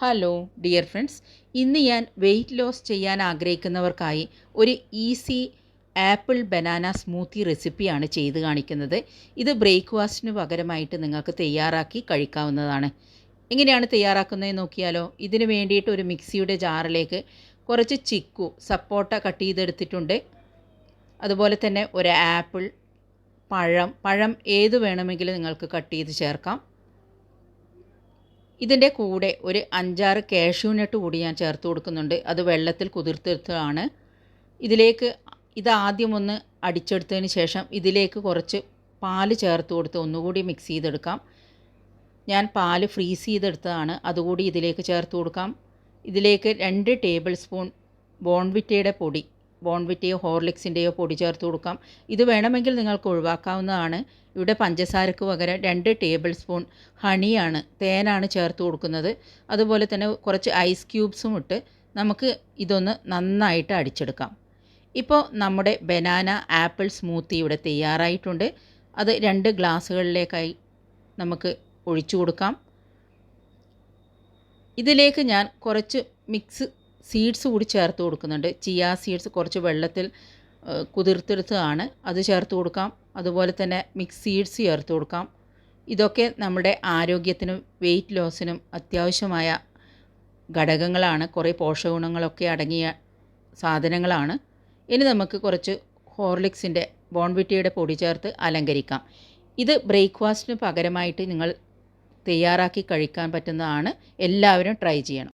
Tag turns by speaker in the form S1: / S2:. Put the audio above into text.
S1: Hello dear friends, ഇന്ന് ഞാൻ weight loss ചെയ്യാൻ ആഗ്രഹിക്കുന്നവർക്കായി ഒരു ഈസി ആപ്പിൾ ബനാന സ്മൂത്തി റെസിപ്പിയാണ് ചെയ്ത് കാണിക്കുന്നത്. ഇത് ബ്രേക്ക്ഫാസ്റ്റിന് പകരമായിട്ട് നിങ്ങൾക്ക് തയ്യാറാക്കി കഴിക്കാവുന്നതാണ്. എങ്ങനെയാണ് തയ്യാറാക്കുന്നത് നോക്കിയാലോ. ഇതിന് വേണ്ടിയിട്ട് ഒരു മിക്സിയുടെ ജാറിലേക്ക് കുറച്ച് ചിക്കു, സപ്പോട്ട കട്ട് ചെയ്തെടുത്തിട്ടുണ്ട്. അതുപോലെ തന്നെ ഒരു ആപ്പിൾ, പഴം ഏത് വേണമെങ്കിലും നിങ്ങൾക്ക് കട്ട് ചെയ്ത് ചേർക്കാം. ഇതിൻ്റെ കൂടെ ഒരു 5-6 കാഷ്യൂനട്ട് കൂടി ഞാൻ ചേർത്ത് കൊടുക്കുന്നുണ്ട്. അത് വെള്ളത്തിൽ കുതിർത്തെടുത്തതാണ്. ഇതാദ്യം ഒന്ന് അടിച്ചെടുത്തതിന് ശേഷം ഇതിലേക്ക് കുറച്ച് പാല് ചേർത്ത് കൊടുത്ത് ഒന്നുകൂടി മിക്സ് ചെയ്തെടുക്കാം. ഞാൻ പാല് ഫ്രീസ് ചെയ്തെടുത്തതാണ്, അതുകൂടി ഇതിലേക്ക് ചേർത്ത് കൊടുക്കാം. ഇതിലേക്ക് 2 ടേബിൾ സ്പൂൺ ബോൺവിറ്റയോ ഹോർലിക്സിൻ്റെയോ പൊടി ചേർത്ത് കൊടുക്കാം. ഇത് വേണമെങ്കിൽ നിങ്ങൾക്ക് ഒഴിവാക്കാവുന്നതാണ്. ഇവിടെ പഞ്ചസാരക്ക് പകരം 2 ടേബിൾ സ്പൂൺ ഹണിയാണ്, തേനാണ് ചേർത്ത് കൊടുക്കുന്നത്. അതുപോലെ തന്നെ കുറച്ച് ഐസ് ക്യൂബ്സും ഇട്ട് നമുക്ക് ഇതൊന്ന് നന്നായിട്ട് അടിച്ചെടുക്കാം. ഇപ്പോൾ നമ്മുടെ ബനാന ആപ്പിൾ സ്മൂത്തി ഇവിടെ തയ്യാറായിട്ടുണ്ട്. അത് 2 ഗ്ലാസ്സുകളിലേക്കായി നമുക്ക് ഒഴിച്ചു കൊടുക്കാം. ഇതിലേക്ക് ഞാൻ കുറച്ച് മിക്സ് സീഡ്സ് കൂടി ചേർത്ത് കൊടുക്കുന്നുണ്ട്. ചിയ സീഡ്സ് കുറച്ച് വെള്ളത്തിൽ കുതിർത്തെടുത്തതാണ്, അത് ചേർത്ത് കൊടുക്കാം. അതുപോലെ തന്നെ മിക്സ് സീഡ്സ് ചേർത്ത് കൊടുക്കാം. ഇതൊക്കെ നമ്മുടെ ആരോഗ്യത്തിനും വെയ്റ്റ് ലോസിനും അത്യാവശ്യമായ ഘടകങ്ങളാണ്. കുറേ പോഷകഗുണങ്ങളൊക്കെ അടങ്ങിയ സാധനങ്ങളാണ്. ഇനി നമുക്ക് കുറച്ച് ഹോർലിക്സിൻ്റെ ബോൺവിറ്റയുടെ പൊടി ചേർത്ത് അലങ്കരിക്കാം. ഇത് ബ്രേക്ക്ഫാസ്റ്റിന് പകരമായിട്ട് നിങ്ങൾ തയ്യാറാക്കി കഴിക്കാൻ പറ്റുന്നതാണ്. എല്ലാവരും ട്രൈ ചെയ്യണം.